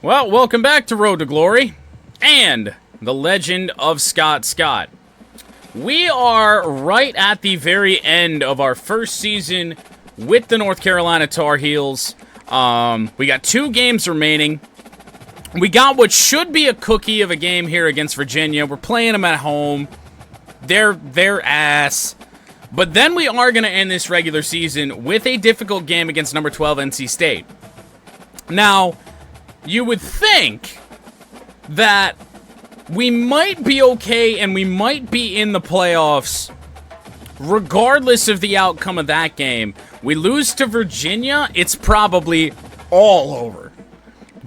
Well, welcome back to Road to Glory and the Legend of Scott Scott. We are right at the very end of our first season with the North Carolina Tar Heels. We got 2 games remaining. We got what should be a cookie of a game here against Virginia. We're playing them at home. They're ass. But then we are going to end this regular season with a difficult game against number 12 NC State. Now, you would think that we might be okay and we might be in the playoffs regardless of the outcome of that game. We lose to Virginia, it's probably all over.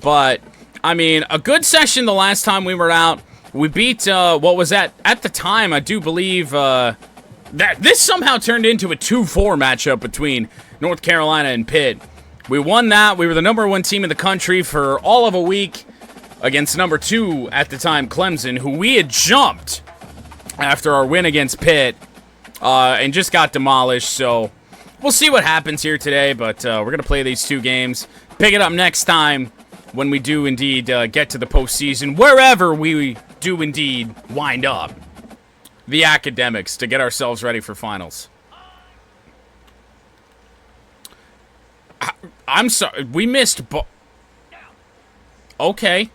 But, I mean, a good session the last time we were out. We beat, what was that? At the time, I do believe, that this somehow turned into a 2-4 matchup between North Carolina and Pitt. We won that. We were the number 1 team in the country for all of a week against number 2 at the time, Clemson, who we had jumped after our win against Pitt and just got demolished. So we'll see what happens here today, but we're going to play these 2 games. Pick it up next time when we do indeed get to the postseason, wherever we do indeed wind up. The academics, to get ourselves ready for finals. I'm sorry, we missed okay.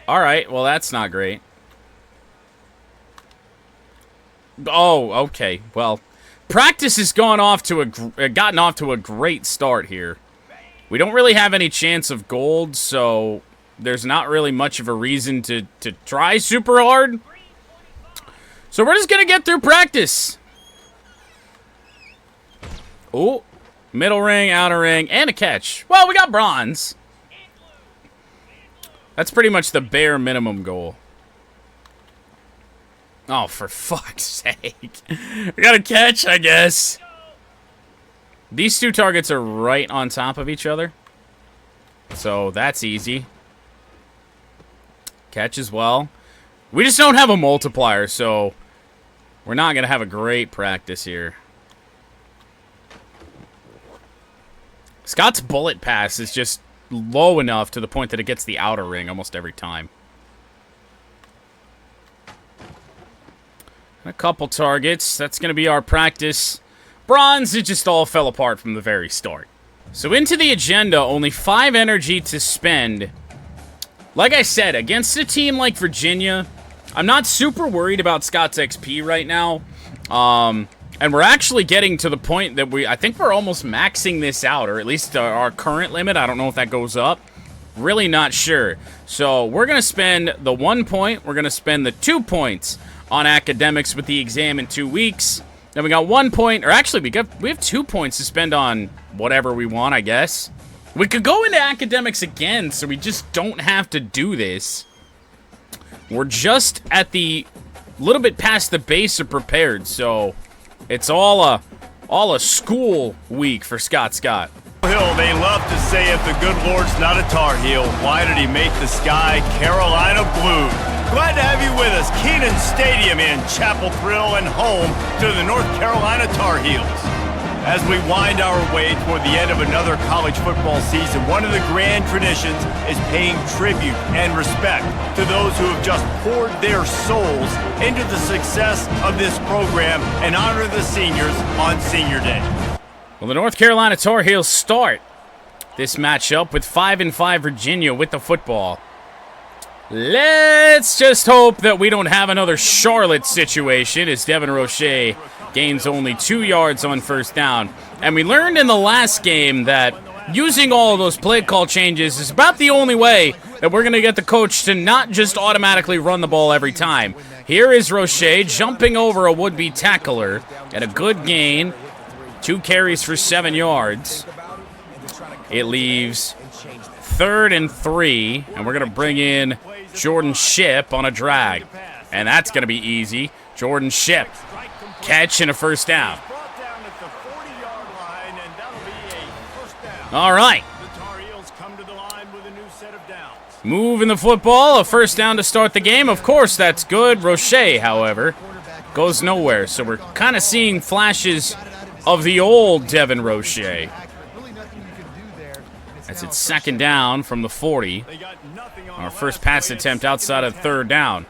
Alright, well that's not great. Oh, okay. Well, practice has gotten off to a great start here. We don't really have any chance of gold, so there's not really much of a reason to try super hard. So we're just gonna get through practice. Oh. Middle ring, outer ring, and a catch. Well, we got bronze. That's pretty much the bare minimum goal. Oh, for fuck's sake. We got a catch, I guess. These 2 targets are right on top of each other. So, that's easy. Catch as well. We just don't have a multiplier, so we're not going to have a great practice here. Scott's bullet pass is just low enough to the point that it gets the outer ring almost every time. A couple targets. That's going to be our practice. Bronze, it just all fell apart from the very start. So into the agenda, only 5 energy to spend. Like I said, against a team like Virginia, I'm not super worried about Scott's XP right now. And we're actually getting to the point that I think we're almost maxing this out, or at least our current limit. I don't know if that goes up. Really not sure. So we're going to spend the 1 point. We're going to spend the 2 points on academics with the exam in 2 weeks. Then we got 1 point, or actually we have 2 points to spend on whatever we want, I guess. We could go into academics again, so we just don't have to do this. We're just at the little bit past the base of prepared, so it's all a school week for Scott Scott. Hill, they love to say if the good Lord's not a Tar Heel, why did he make the sky Carolina blue? Glad to have you with us. Keenan Stadium in Chapel Thrill and home to the North Carolina Tar Heels. As we wind our way toward the end of another college football season, one of the grand traditions is paying tribute and respect to those who have just poured their souls into the success of this program and honor the seniors on Senior Day. Well, the North Carolina Tar Heels start this matchup with 5-5 Virginia with the football. Let's just hope that we don't have another Charlotte situation as Devin Roche gains only 2 yards on first down. And we learned in the last game that using all of those play call changes is about the only way that we're going to get the coach to not just automatically run the ball every time. Here is Roche jumping over a would-be tackler at a good gain. 2 carries for 7 yards. It leaves 3rd and 3, and we're going to bring in Jordan Shipp on a drag. And that's going to be easy. Jordan Shipp, catch and a first down. All right. Moving the football, a first down to start the game. Of course, that's good. Roche, however, goes nowhere. So we're kind of seeing flashes of the old Devin Roche. As it's second down from the 40. Our first pass attempt outside of third down.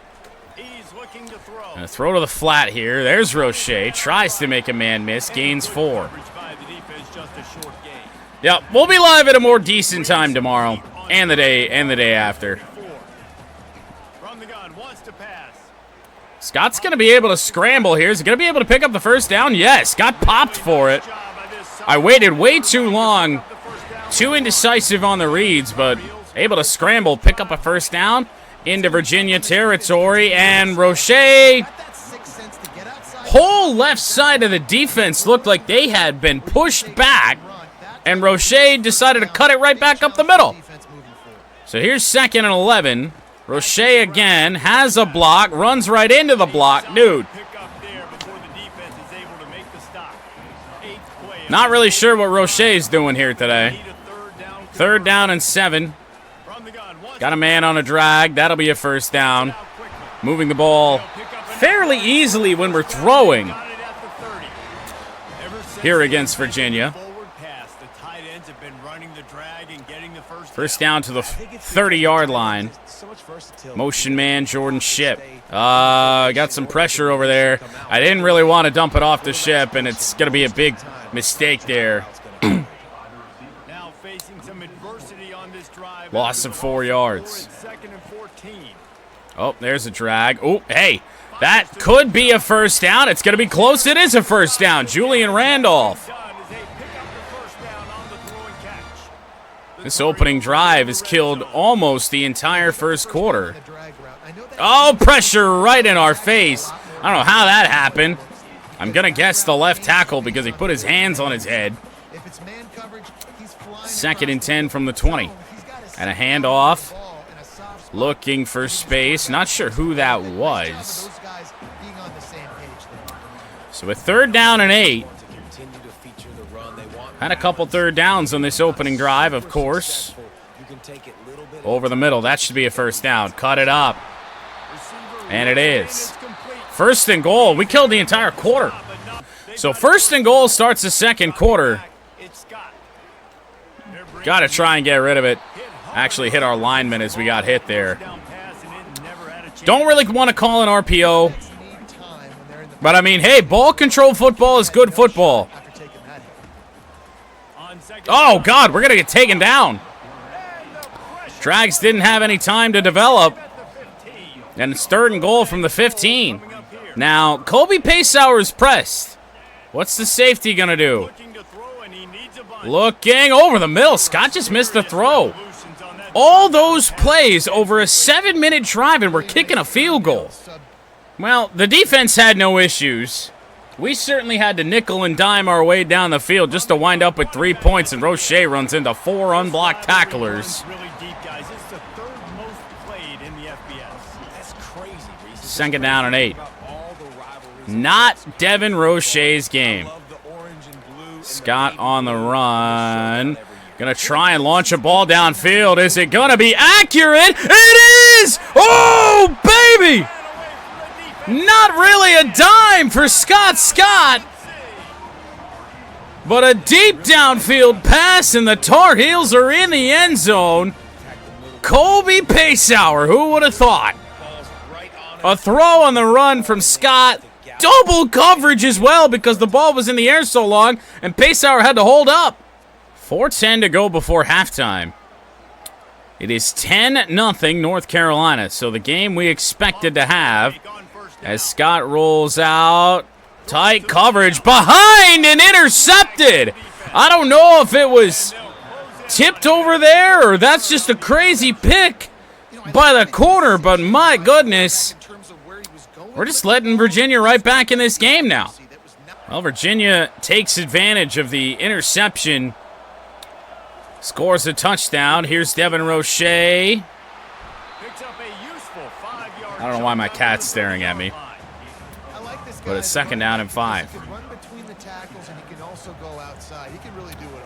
And a throw to the flat here. There's Roche. Tries to make a man miss. Gains 4. Yep, we'll be live at a more decent time tomorrow. And the day after. Scott's going to be able to scramble here. Is he going to be able to pick up the first down? Yes, got popped for it. I waited way too long. Too indecisive on the reads, but able to scramble, pick up a first down into Virginia territory. And Roche, whole left side of the defense looked like they had been pushed back. And Roche decided to cut it right back up the middle. So here's 2nd and 11. Roche again has a block, runs right into the block. Dude. Not really sure what Roche is doing here today. 3rd down and 7. Got a man on a drag. That'll be a first down. Moving the ball fairly easily when we're throwing here against Virginia. First down to the 30-yard line. Motion man, Jordan Ship. Got some pressure over there. I didn't really want to dump it off the Ship, and it's going to be a big mistake there. Loss of 4 yards. Oh, there's a drag. Oh, hey, that could be a first down. It's going to be close. It is a first down. Julian Randolph. This opening drive has killed almost the entire first quarter. Oh, pressure right in our face. I don't know how that happened. I'm going to guess the left tackle because he put his hands on his head. 2nd and 10 from the 20. And a handoff. Looking for space. Not sure who that was. So with 3rd down and 8. Had a couple 3rd downs on this opening drive, of course. Over the middle. That should be a first down. Cut it up. And it is. 1st and goal. We killed the entire quarter. So 1st and goal starts the second quarter. Got to try and get rid of it. Actually hit our lineman as we got hit there. Don't really want to call an RPO. But, I mean, hey, ball control football is good football. Oh, God, we're going to get taken down. Drags didn't have any time to develop. And it's 3rd and goal from the 15. Now, Kobe Paysauer is pressed. What's the safety going to do? Looking over the middle. Scott just missed the throw. All those plays over a 7-minute drive, and we're kicking a field goal. Well, the defense had no issues. We certainly had to nickel and dime our way down the field just to wind up with 3 points, and Roche runs into 4 unblocked tacklers. 2nd down and 8. Not Devin Roche's game. Scott on the run. Gonna try and launch a ball downfield. Is it gonna be accurate? It is! Oh, baby! Not really a dime for Scott, but a deep downfield pass, and the Tar Heels are in the end zone. Kobe Paysauer, who would have thought? A throw on the run from Scott. Double coverage as well because the ball was in the air so long, and Paysauer had to hold up. 4:10 to go before halftime. It is 10-0 North Carolina, so the game we expected to have. As Scott rolls out, tight coverage behind and intercepted. I don't know if it was tipped over there or that's just a crazy pick by the corner, but my goodness. We're just letting Virginia right back in this game now. Well, Virginia takes advantage of the interception. Scores a touchdown. Here's Devin Roche. I don't know why my cat's staring at me. But it's 2nd down and 5.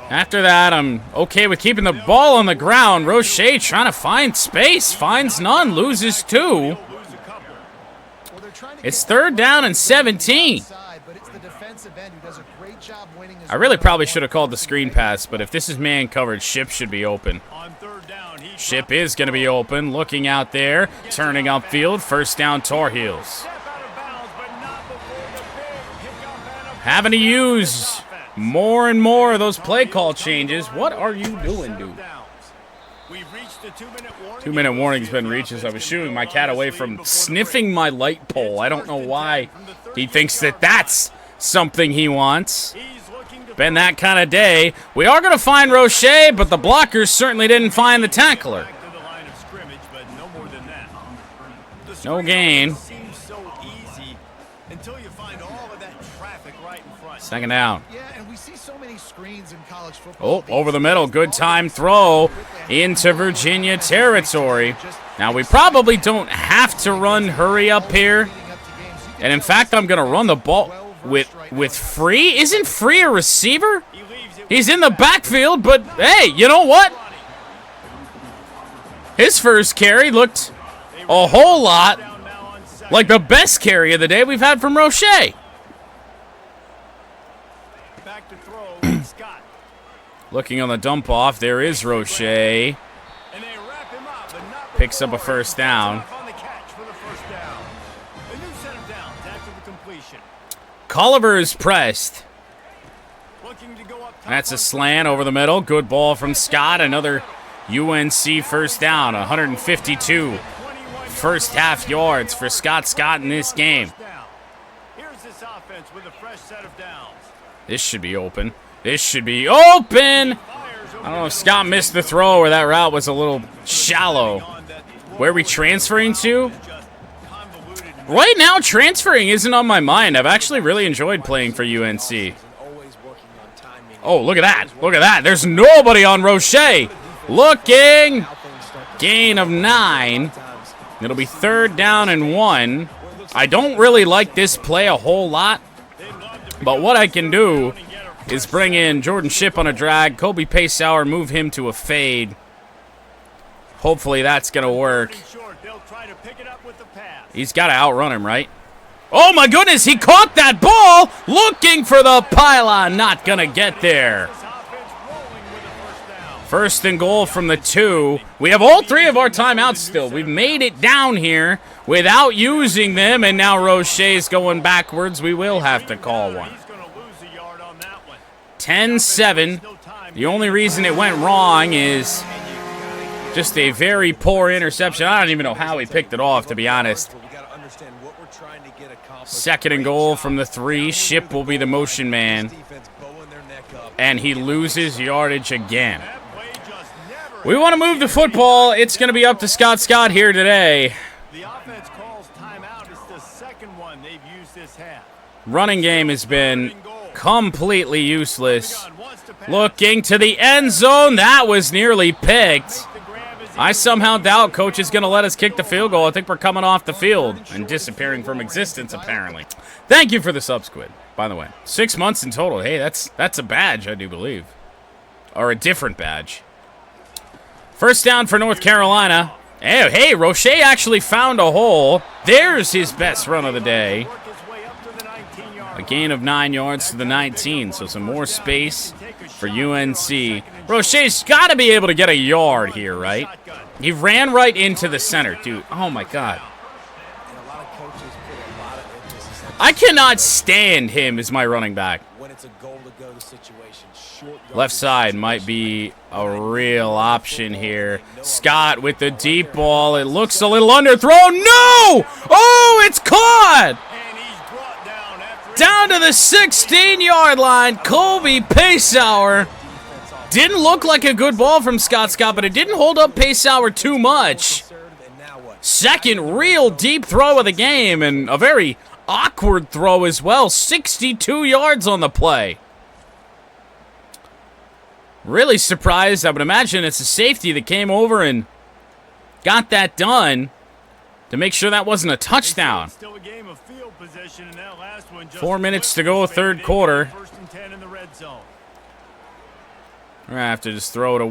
After that, I'm okay with keeping the ball on the ground. Roche trying to find space. Finds none. Loses 2. It's 3rd down and 17. I really probably should have called the screen pass, but if this is man covered, Ship should be open. Ship is going to be open, looking out there, turning upfield, first down Tar Heels. Having to use more and more of those play call changes. What are you doing, dude? 2-minute warning's been reached as I was shooing my cat away from sniffing my light pole. I don't know why he thinks that that's something he wants. Been that kind of day. We are going to find Roche, but the blockers certainly didn't find the tackler. No gain. Second down. Oh, over the middle. Good time throw into Virginia territory. Now, we probably don't have to run hurry up here. And, in fact, I'm going to run the ball with Free. Isn't Free a receiver? He's in the backfield, but, hey, you know what? His first carry looked a whole lot like the best carry of the day we've had from Roche. Looking on the dump off, there is Roche. Picks up a first down. Culliver is pressed. That's a slant over the middle. Good ball from Scott. Another UNC first down. 152 first half yards for Scott in this game. This should be open. This should be open. I don't know if Scott missed the throw or that route was a little shallow. Where are we transferring to? Right now, transferring isn't on my mind. I've actually really enjoyed playing for UNC. Oh, look at that. Look at that. There's nobody on Roche. Looking. Gain of 9. It'll be 3rd down and 1. I don't really like this play a whole lot. But what I can do is bring in Jordan Ship on a drag, Kobe Paceauer, move him to a fade. Hopefully that's going to work. He's got to outrun him, right? Oh, my goodness, he caught that ball, looking for the pylon, not going to get there. First and goal from the 2. We have all 3 of our timeouts still. We've made it down here without using them, and now Roche's going backwards. We will have to call one. 10-7. The only reason it went wrong is just a very poor interception. I don't even know how he picked it off, to be honest. 2nd and goal from the 3. Ship will be the motion man. And he loses yardage again. We want to move the football. It's going to be up to Scott here today. Running game has been completely useless. Looking to the end zone. That was nearly picked. I somehow doubt Coach is going to let us kick the field goal. I think we're coming off the field and disappearing from existence, apparently. Thank you for the sub, Squid, by the way. 6 months in total. Hey, that's a badge, I do believe. Or a different badge. First down for North Carolina. Hey, Roche actually found a hole. There's his best run of the day. A gain of 9 yards to the 19, so some more space for UNC. Roche's got to be able to get a yard here, right? He ran right into the center, dude. Oh, my God. I cannot stand him as my running back. Left side might be a real option here. Scott with the deep ball. It looks a little underthrown. No! Oh, it's caught! Down to the 16-yard line. Kobe Paceauer. Didn't look like a good ball from Scott, but it didn't hold up Paceauer too much. Second real deep throw of the game, and a very awkward throw as well. 62 yards on the play. Really surprised. I would imagine it's a safety that came over and got that done to make sure that wasn't a touchdown. 4 minutes to go, 3rd quarter. We're going to have to just throw it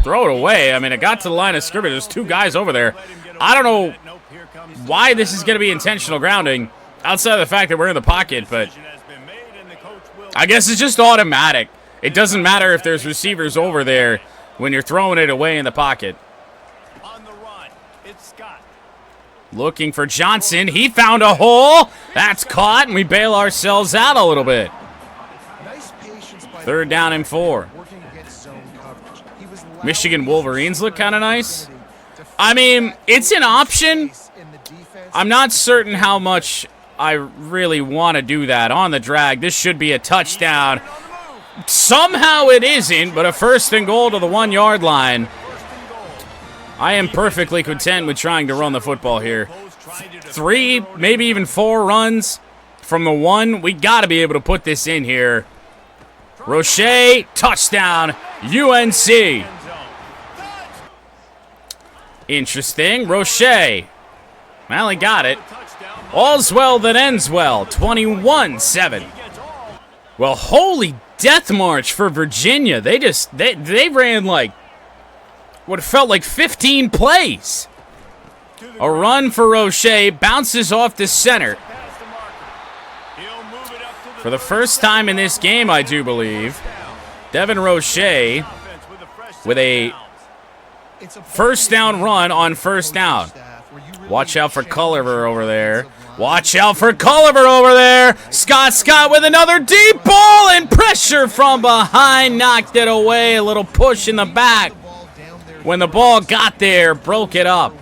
away. I mean, it got to the line of scrimmage. There's 2 guys over there. I don't know why this is going to be intentional grounding outside of the fact that we're in the pocket, but I guess it's just automatic. It doesn't matter if there's receivers over there when you're throwing it away in the pocket. On the run, it's Scott. Looking for Johnson. He found a hole. That's caught, and we bail ourselves out a little bit. Third down and 4. Michigan Wolverines look kind of nice. I mean, it's an option. I'm not certain how much I really want to do that on the drag. This should be a touchdown. Somehow it isn't, but a 1st and goal to the 1-yard line. I am perfectly content with trying to run the football here. 3, maybe even 4 runs from the 1. We got to be able to put this in here. Roche, touchdown, UNC. Interesting. Roche. Well, he got it. All's well that ends well. 21-7. Well, holy death march for Virginia. They ran like what felt like 15 plays. A run for Roche, bounces off the center. For the first time in this game, I do believe, Devin Roche with a 1st down run on 1st down. Watch out for Culliver over there. Watch out for Culliver over there. Scott with another deep ball and pressure from behind. Knocked it away. A little push in the back. When the ball got there, broke it up.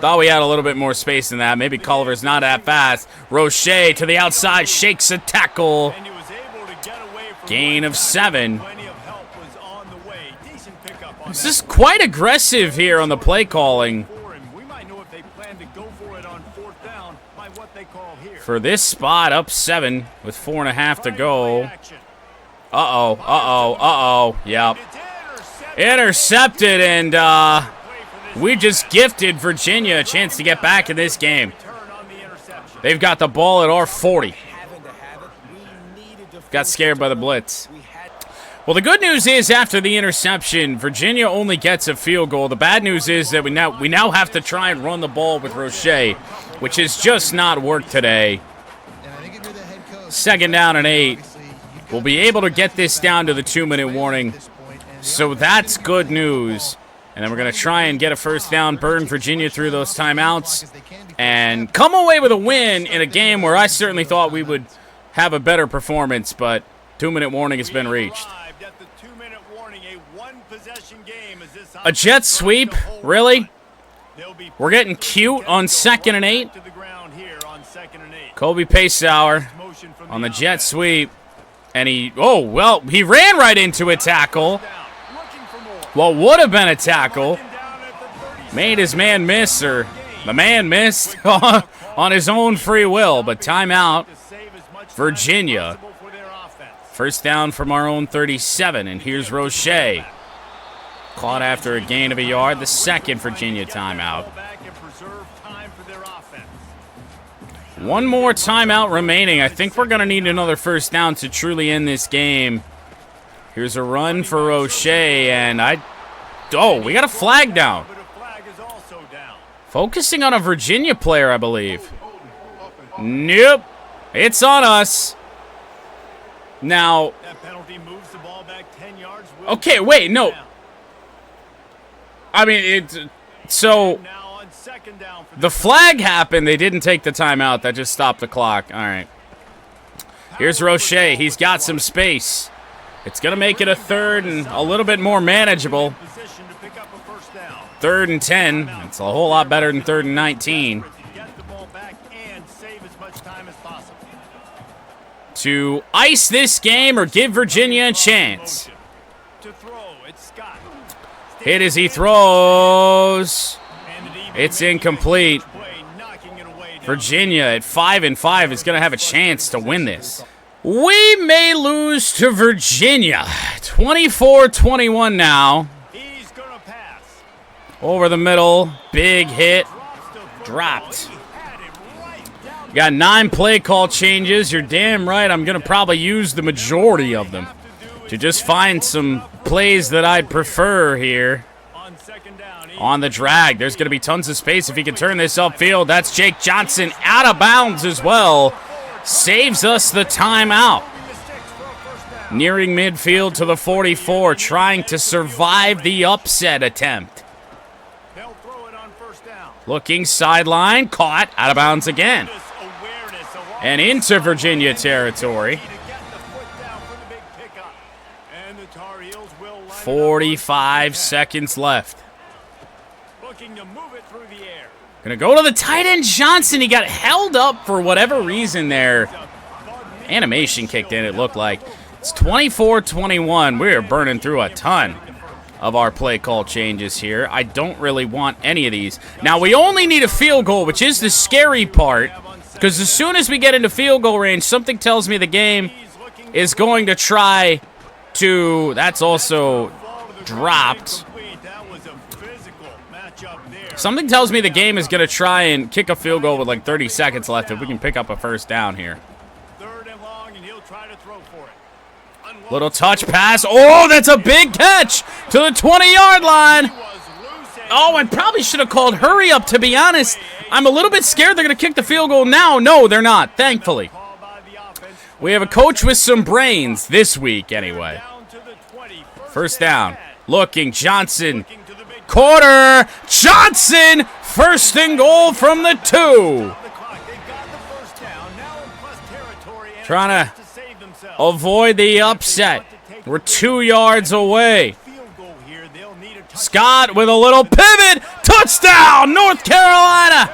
Thought we had a little bit more space than that. Maybe Culliver's not that fast. Roche to the outside, shakes a tackle. Gain of 7. This is quite aggressive here on the play calling. For this spot, up 7 with 4.5 to go. Yep. Intercepted, and we just gifted Virginia a chance to get back in this game. They've got the ball at our 40. Got scared by the blitz. Well, the good news is after the interception, Virginia only gets a field goal. The bad news is that we now have to try and run the ball with Roche, which has just not worked today. 2nd down and 8. We'll be able to get this down to the 2-minute warning. So that's good news. And then we're going to try and get a 1st down, burn Virginia through those timeouts, and come away with a win in a game where I certainly thought we would have a better performance, but 2-minute warning has been reached. A jet sweep? Really? We're getting cute on 2nd and 8. Kobe Paceauer on the jet sweep. And he ran right into a tackle. What would have been a tackle. Made his man miss, or the man missed on his own free will. But timeout, Virginia. 1st down from our own 37, and here's Roche. Caught after a gain of a yard, the 2nd Virginia timeout. One more timeout remaining. I think we're going to need another 1st down to truly end this game. Here's a run for Roche, and we got a flag down. Focusing on a Virginia player, I believe. Nope. It's on us. Now, okay, wait, no. I mean, so the flag happened. They didn't take the timeout. That just stopped the clock. All right. Here's Roche. He's got some space. It's going to make it a 3rd and a little bit more manageable. 3rd and 10. It's a whole lot better than 3rd and 19. To ice this game or give Virginia a chance. Hit as he throws. It's incomplete. Virginia at 5-5 is going to have a chance to win this. We may lose to Virginia. 24-21 now. Over the middle. Big hit. Dropped. Got 9 play call changes. You're damn right. I'm going to probably use the majority of them to just find some plays that I'd prefer here. On the drag, there's going to be tons of space if he can turn this upfield. That's Jake Johnson out of bounds as well. Saves us the timeout. Nearing midfield to the 44, trying to survive the upset attempt. Looking sideline, caught, out of bounds again. And into Virginia territory. 45 seconds left. Gonna go to the tight end Johnson. He got held up for whatever reason there. Animation kicked in, it looked like. It's 24-21. We're burning through a ton of our play call changes here. I don't really want any of these. Now, we only need a field goal, which is the scary part, because as soon as we get into field goal range, something tells me the game is going to try to... That's also dropped. Something tells me the game is going to try and kick a field goal with like 30 seconds left if we can pick up a first down here. Little touch pass. Oh, that's a big catch to the 20-yard line. Oh, I probably should have called hurry up, to be honest. I'm a little bit scared they're going to kick the field goal now. No, they're not, thankfully. We have a coach with some brains this week, anyway. First down. Looking, Johnson. Quarter. Johnson. First and goal from the 2. Trying to avoid the upset. We're 2 yards away. Scott with a little pivot. Touchdown, North Carolina.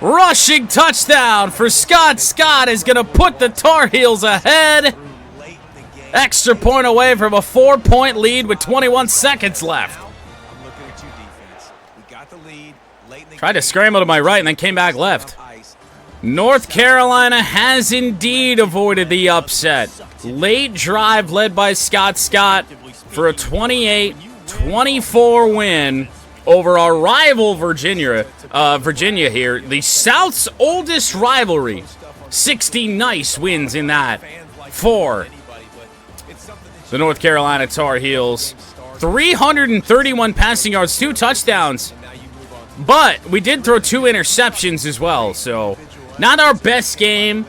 Rushing touchdown for Scott. Scott is going to put the Tar Heels ahead. Extra point away from a 4-point lead with 21 seconds left. Tried to scramble to my right and then came back left. North Carolina has indeed avoided the upset. Late drive led by Scott for a 28-24 win over our rival Virginia here. The South's oldest rivalry. 60 nice wins in that for the North Carolina Tar Heels. 331 passing yards, 2 touchdowns. But we did throw 2 interceptions as well, so... Not our best game,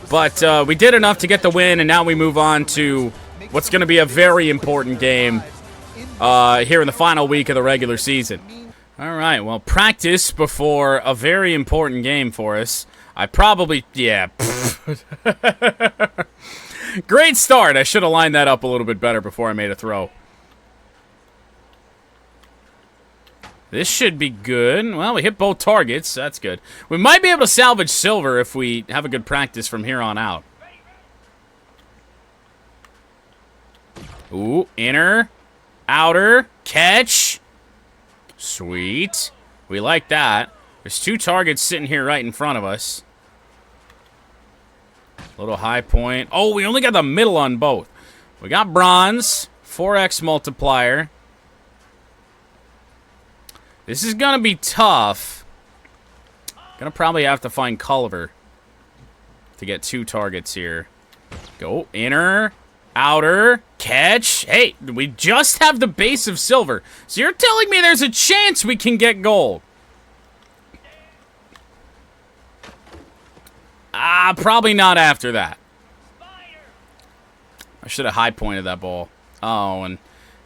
but we did enough to get the win, and now we move on to what's going to be a very important game here in the final week of the regular season. All right, well, practice before a very important game for us. Yeah. Great start. I should have lined that up a little bit better before I made a throw. This should be good. Well, we hit both targets. That's good. We might be able to salvage silver if we have a good practice from here on out. Ooh, inner, outer, catch. Sweet. We like that. There's 2 targets sitting here right in front of us. Little high point. Oh, we only got the middle on both. We got bronze, 4x multiplier. This is going to be tough. Going to probably have to find Culver to get 2 targets here. Go inner, outer, catch. Hey, we just have the base of silver. So you're telling me there's a chance we can get gold. Probably not after that. I should have high pointed that ball. Oh, and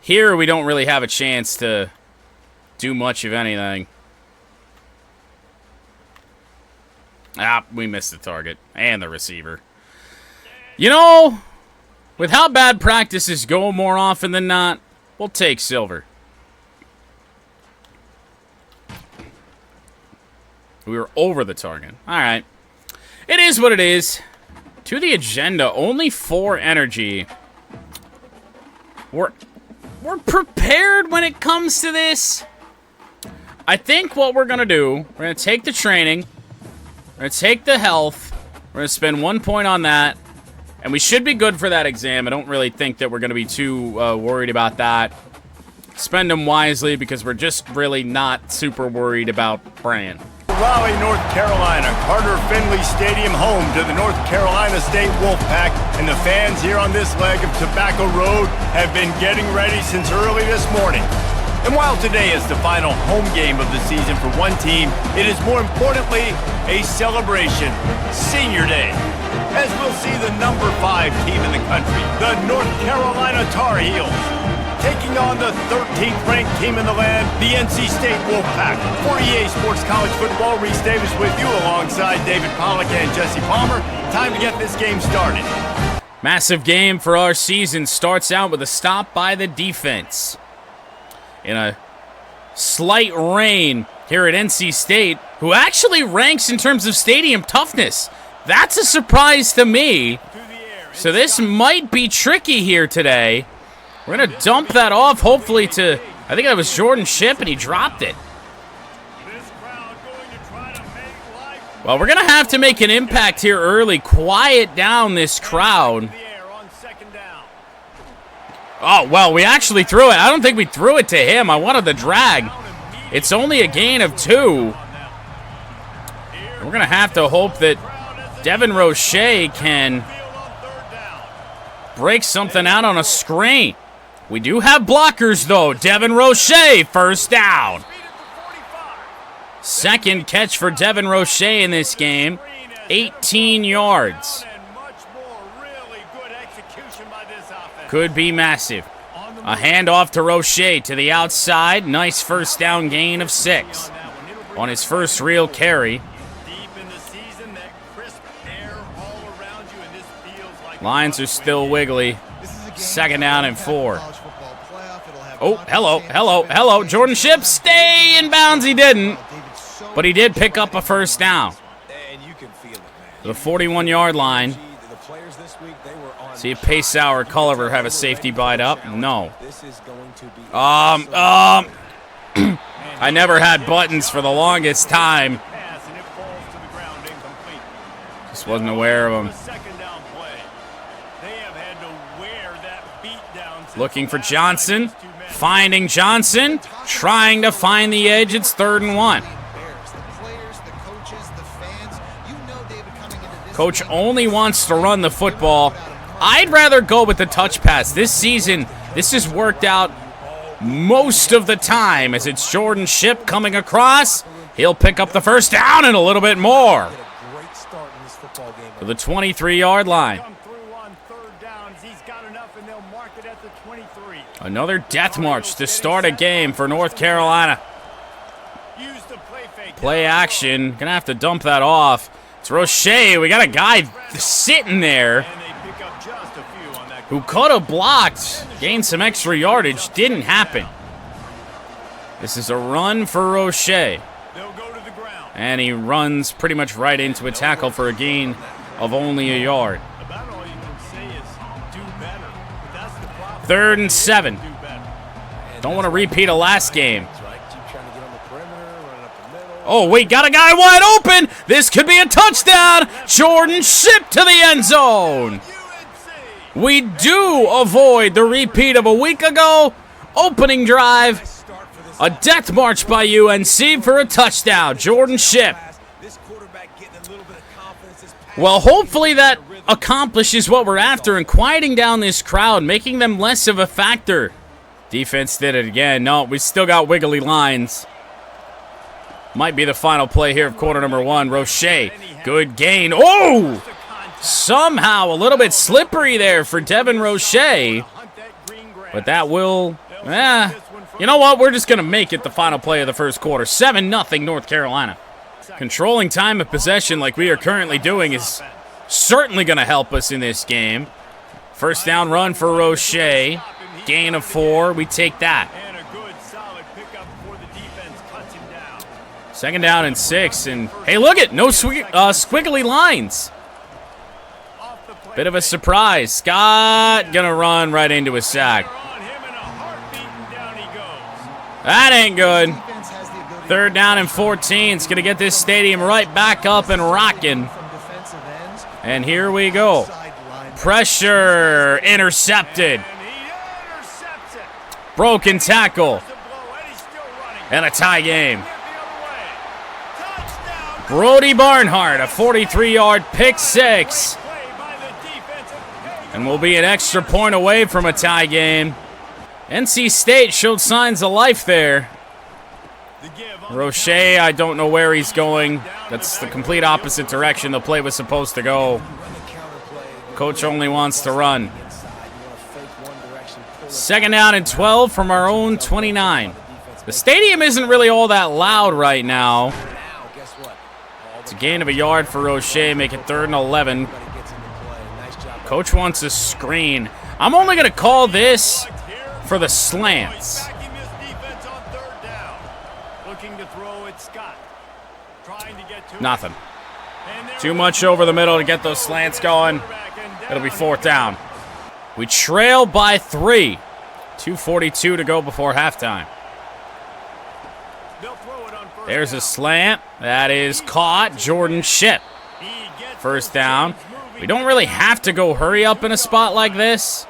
here we don't really have a chance to do much of anything. We missed the target and the receiver. You know, with how bad practices go more often than not, we'll take silver. We were over the target. All right. It is what it is. To the agenda, only 4 energy. We're prepared when it comes to this. I think what we're going to do, we're going to take the training, we're going to take the health, we're going to spend 1 point on that, and we should be good for that exam. I don't really think that we're going to be too worried about that. Spend them wisely because we're just really not super worried about Bran. Raleigh, North Carolina, Carter Finley Stadium, home to the North Carolina State Wolfpack, and the fans here on this leg of Tobacco Road have been getting ready since early this morning. And while today is the final home game of the season for one team, it is more importantly a celebration, Senior Day. As we'll see the number 5 team in the country, the North Carolina Tar Heels, taking on the 13th ranked team in the land, the NC State Wolfpack. For EA Sports College Football, Reese Davis with you alongside David Pollack and Jesse Palmer. Time to get this game started. Massive game for our season starts out with a stop by the defense. In a slight rain here at NC State, who actually ranks in terms of stadium toughness. That's a surprise to me. So this might be tricky here today. We're going to dump that off, hopefully to, I think that was Jordan Shipp, and he dropped it. Well, we're going to have to make an impact here early. Quiet down this crowd. Oh, well, we actually threw it. I don't think we threw it to him. I wanted the drag. It's only a gain of 2. We're going to have to hope that Devin Roche can break something out on a screen. We do have blockers, though. Devin Roche, first down. Second catch for Devin Roche in this game. 18 yards. Could be massive. A handoff to Roche to the outside. Nice first down gain of 6 on his first real carry. Lines are still wiggly. Second down and 4. Oh, hello. Jordan Shipp, stay in bounds. He didn't, but he did pick up a first down. The 41-yard line. See if Paceau or Culliver have a safety bite up. No. I never had buttons for the longest time. Just wasn't aware of them. Looking for Johnson. Finding Johnson. Trying to find the edge. It's 3rd and 1. Coach only wants to run the football. I'd rather go with the touch pass. This season, this has worked out most of the time as it's Jordan Shipp coming across. He'll pick up the first down and a little bit more. To the 23-yard line. Another death march to start a game for North Carolina. Play action. Gonna have to dump that off. It's Roche. We got a guy sitting there who could have blocked, gained some extra yardage. Didn't happen. This is a run for Roche. And he runs pretty much right into a tackle for a gain of only a yard. 3rd and 7. Don't want to repeat a last game. Oh, wait, got a guy wide open. This could be a touchdown. Jordan Shipp to the end zone. We do avoid the repeat of a week ago. Opening drive. A death march by UNC for a touchdown. Jordan Shipp. Well, hopefully that accomplishes what we're after and quieting down this crowd, making them less of a factor. Defense did it again. No, we still got wiggly lines. Might be the final play here of quarter number 1. Roche, good gain. Oh! Somehow a little bit slippery there for Devin Roche. But that will, you know what? We're just going to make it the final play of the first quarter. 7-0 North Carolina. Controlling time of possession like we are currently doing is certainly going to help us in this game. First down run for Roche. Gain of 4. We take that. 2nd down and 6. And hey, look it. No squiggly lines. Bit of a surprise. Scott gonna run right into a sack. That ain't good. 3rd down and 14. It's gonna get this stadium right back up and rocking. And here we go. Pressure intercepted. Broken tackle. And a tie game. Brody Barnhart, a 43-yard pick 6. And we'll be an extra point away from a tie game. NC State showed signs of life there. Roche, I don't know where he's going. That's the complete opposite direction the play was supposed to go. Coach only wants to run. 2nd down and 12 from our own 29. The stadium isn't really all that loud right now. It's a gain of a yard for Roche, make it 3rd and 11. Coach wants a screen. I'm only going to call this for the slants. Nothing. Too much over the middle to get those slants going. It'll be 4th down. We trail by 3. 2:42 to go before halftime. There's a slant. That is caught. Jordan Shipp. 1st down. We don't really have to go hurry up in a spot like this.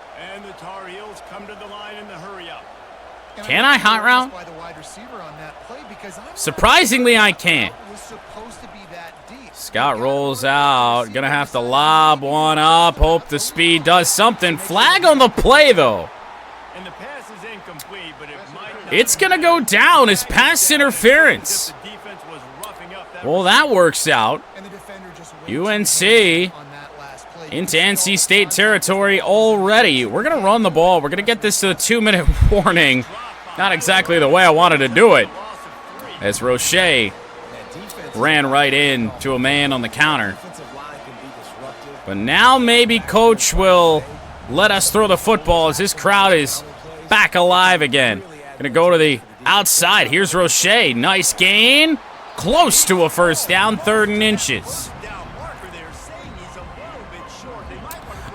Can I hot route? Surprisingly, I can't. Scott rolls out. Gonna have to lob one up. Hope the speed does something. Flag on the play, though. It's gonna go down as pass interference. Well, that works out. UNC into NC State territory already. We're gonna run the ball. We're gonna get this to the 2-minute warning. Not exactly the way I wanted to do it, as Roche ran right in to a man on the counter. But now maybe Coach will let us throw the football as this crowd is back alive again. Gonna go to the outside. Here's Roche. Nice gain. Close to a 1st down, 3rd and inches.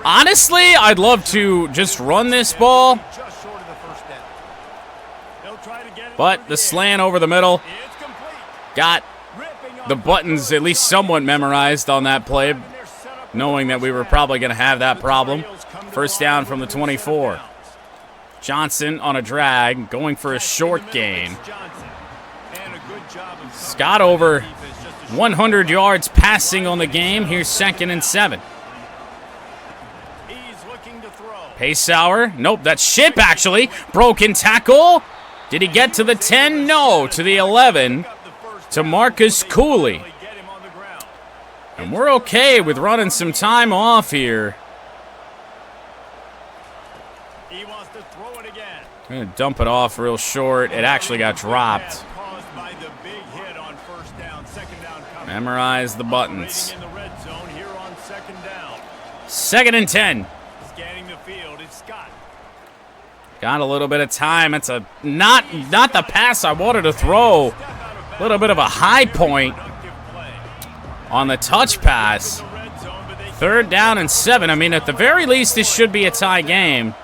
Honestly, I'd love to just run this ball. But the slant over the middle got the buttons at least somewhat memorized on that play, knowing that we were probably going to have that problem. 1st down from the 24. Johnson on a drag, going for a short gain. Scott over 100 yards passing on the game. Here's 2nd and 7. Paceauer. Nope, that's Shipp, actually. Broken tackle. Did he get to the 10? No, to the 11. To Marcus Cooley. And we're okay with running some time off here. I'm going to dump it off real short. It actually got dropped. Memorize the buttons. 2nd and 10. Got a little bit of time. It's a not the pass I wanted to throw. A little bit of a high point on the touch pass. 3rd down and 7. I mean, at the very least, this should be a tie game.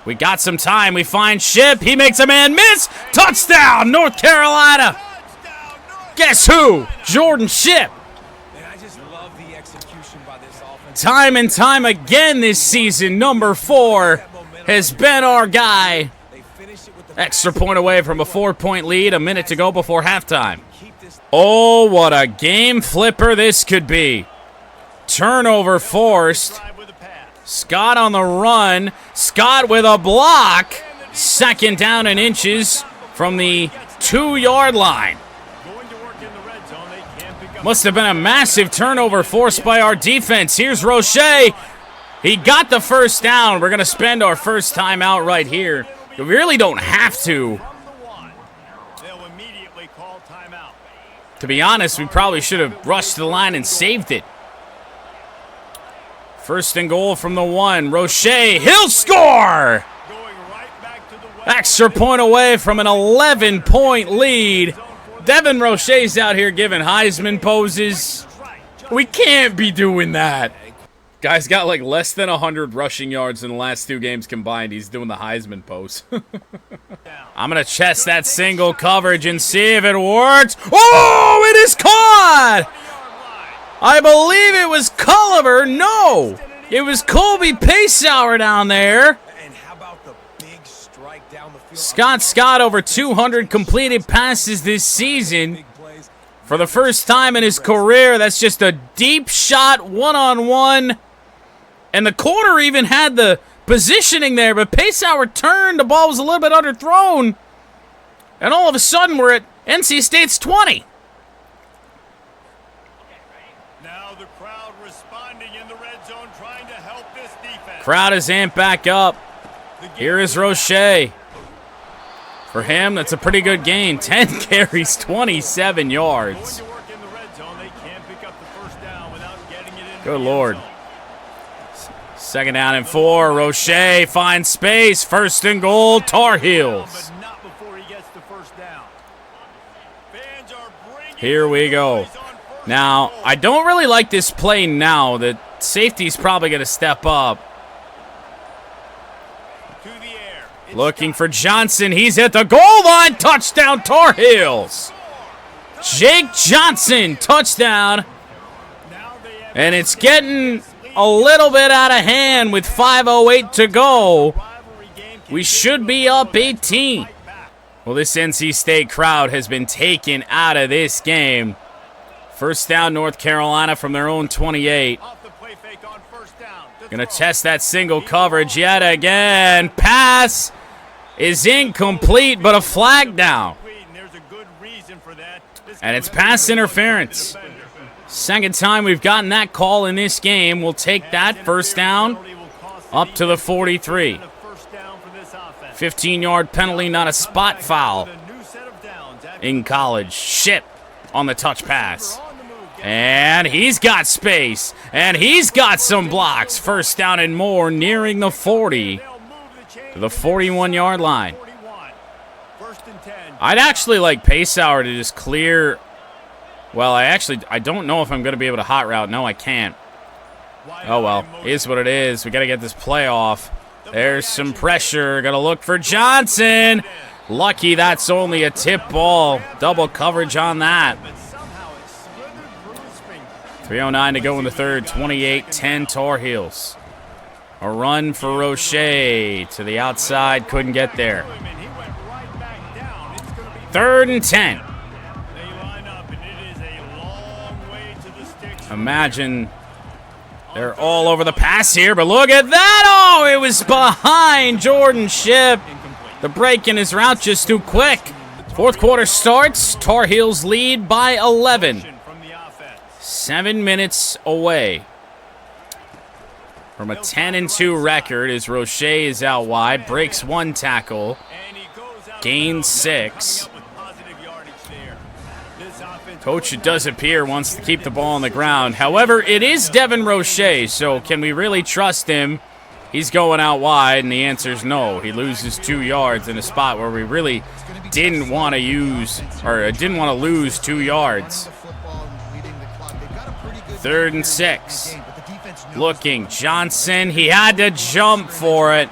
We got some time. We find Shipp. He makes a man miss. Touchdown, North Carolina. Guess who? Jordan Shipp. Time and time again this season, number 4 has been our guy. Extra point away from a 4-point lead. A minute to go before halftime. Oh, what a game flipper this could be. Turnover forced. Scott on the run. Scott with a block. 2nd down and inches from the 2-yard line. Must have been a massive turnover forced by our defense. Here's Roche. He got the 1st down. We're going to spend our first timeout right here. We really don't have to. To be honest, we probably should have rushed to the line and saved it. 1st and goal from the 1. Roche, he'll score! Extra point away from an 11-point lead. Devin Roche's out here giving Heisman poses. We can't be doing that. Guy's got like less than 100 rushing yards in the last 2 games combined. He's doing the Heisman pose. I'm going to chest that single coverage and see if it works. Oh, it is caught! I believe it was Culliver. No, it was Colby Paceauer down there. Scott over 200 completed passes this season. For the first time in his career, that's just a deep shot, one-on-one. And the corner even had the positioning there, but Paceauer turned. The ball was a little bit underthrown. And all of a sudden, we're at NC State's 20. Now the crowd responding in the red zone, trying to help this defense. Crowd is amped back up. Here is Roche. For him, that's a pretty good gain. 10 carries, 27 yards. Good Lord. Second down and 4. Roche finds space. First and goal, Tar Heels. Here we go. Now, I don't really like this play now. The safety's probably going to step up. Looking for Johnson. He's at the goal line. Touchdown, Tar Heels. Jake Johnson, touchdown. And it's getting a little bit out of hand with 5:08 to go. We should be up 18. Well, this NC State crowd has been taken out of this game. First down, North Carolina from their own 28. Going to test that single coverage yet again. Pass is incomplete, but a flag down. And it's pass interference. Second time we've gotten that call in this game. We'll take that first down up to the 43. 15-yard penalty, not a spot foul in college. Ship on the touch pass. And he's got space. And he's got some blocks. First down and more, nearing the 40 to the 41-yard line. I'd actually like Paceauer to just clear. Well, I don't know if I'm going to be able to hot route. No, I can't. Oh, well. Is what it is. We got to get this play off. There's some pressure. Got to look for Johnson. Lucky that's only a tip ball. Double coverage on that. 3:09 to go in the third. 28-10 Tar Heels. A run for Roche to the outside. Couldn't get there. 3rd and 10. Imagine they're all over the pass here, but look at that! Oh, it was behind Jordan Shipp. The break in his route just too quick. Fourth quarter starts. Tar Heels lead by 11. 7 minutes away from a 10-2 record as Roche is out wide. Breaks 1 tackle. Gains 6. Coach, it does appear, wants to keep the ball on the ground. However, it is Devin Roche, so can we really trust him? He's going out wide, and the answer is no. He loses 2 yards in a spot where we really didn't want to use, or didn't want to lose 2 yards. 3rd and 6. Looking, Johnson, he had to jump for it.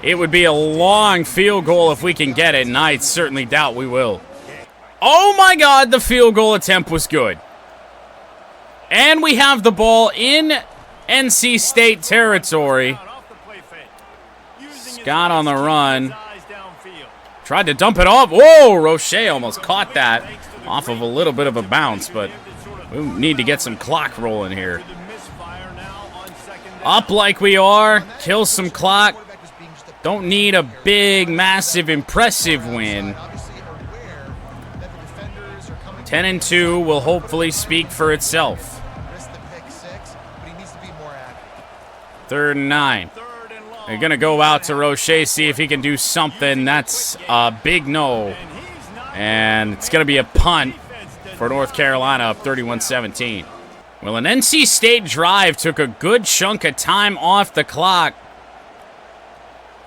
It would be a long field goal if we can get it, and I certainly doubt we will. Oh my God, the field goal attempt was good. And we have the ball in NC State territory. Scott on the run. Tried to dump it off. Whoa, Roche almost caught that off of a little bit of a bounce, but we need to get some clock rolling here. Up like we are, kill some clock. Don't need a big, massive, impressive win. 10-2 will hopefully speak for itself. 3rd and 9. They're going to go out to Roche, see if he can do something. That's a big no. And it's going to be a punt for North Carolina, up 31-17. Well, an NC State drive took a good chunk of time off the clock.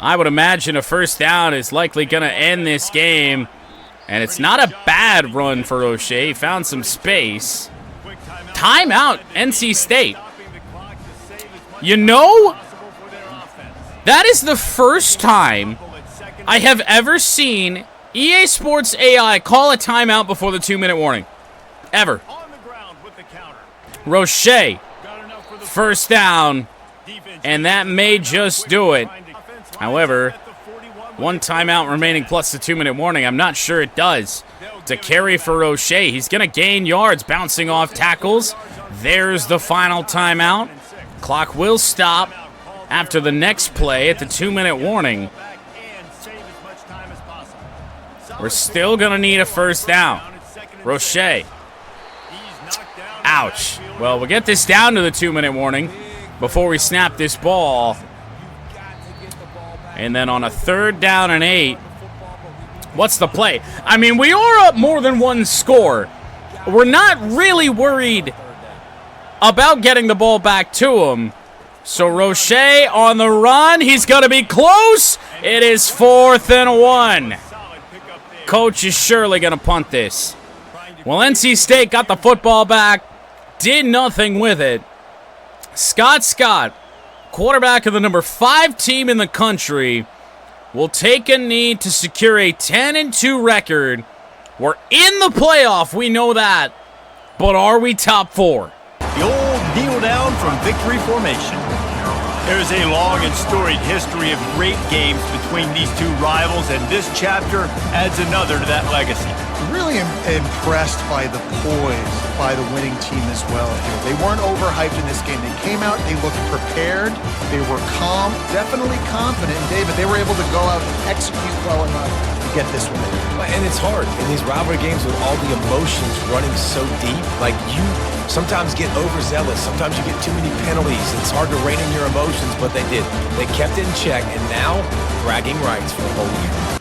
I would imagine a first down is likely going to end this game. And it's not a bad run for Roche. He found some space. Timeout, NC State. You know, that is the first time I have ever seen EA Sports AI call a timeout before the 2-minute warning. Ever. Roche, first down, and that may just do it. However, 1 timeout remaining plus the 2-minute warning. I'm not sure it does. It's a carry for Roche. He's going to gain yards, bouncing off tackles. There's the final timeout. Clock will stop. after the next play at the 2-minute warning. We're still going to need a first down. Roche. Ouch. Well, we'll get this down to the 2-minute warning before we snap this ball. And then on a 3rd down and 8, what's the play? I mean, we are up more than one score. We're not really worried about getting the ball back to him. So Roche on the run. He's going to be close. It is 4th and 1. Coach is surely going to punt this. Well, NC State got the football back, did nothing with it. Scott, quarterback of the number 5 team in the country, will take a knee to secure a 10-2 record. We're in the playoff, we know that. But are we top 4? The old kneel down from victory formation. There's a long and storied history of great games between these two rivals, and this chapter adds another to that legacy. Really impressed by the poise by the winning team as well here. They weren't overhyped in this game. They came out, they looked prepared, they were calm, definitely confident. And David, they were able to go out and execute well enough to get this win. And it's hard in these rivalry games with all the emotions running so deep. Like, you sometimes get overzealous. Sometimes you get too many penalties. It's hard to rein in your emotions, but they did. They kept it in check, and now bragging rights for the whole year.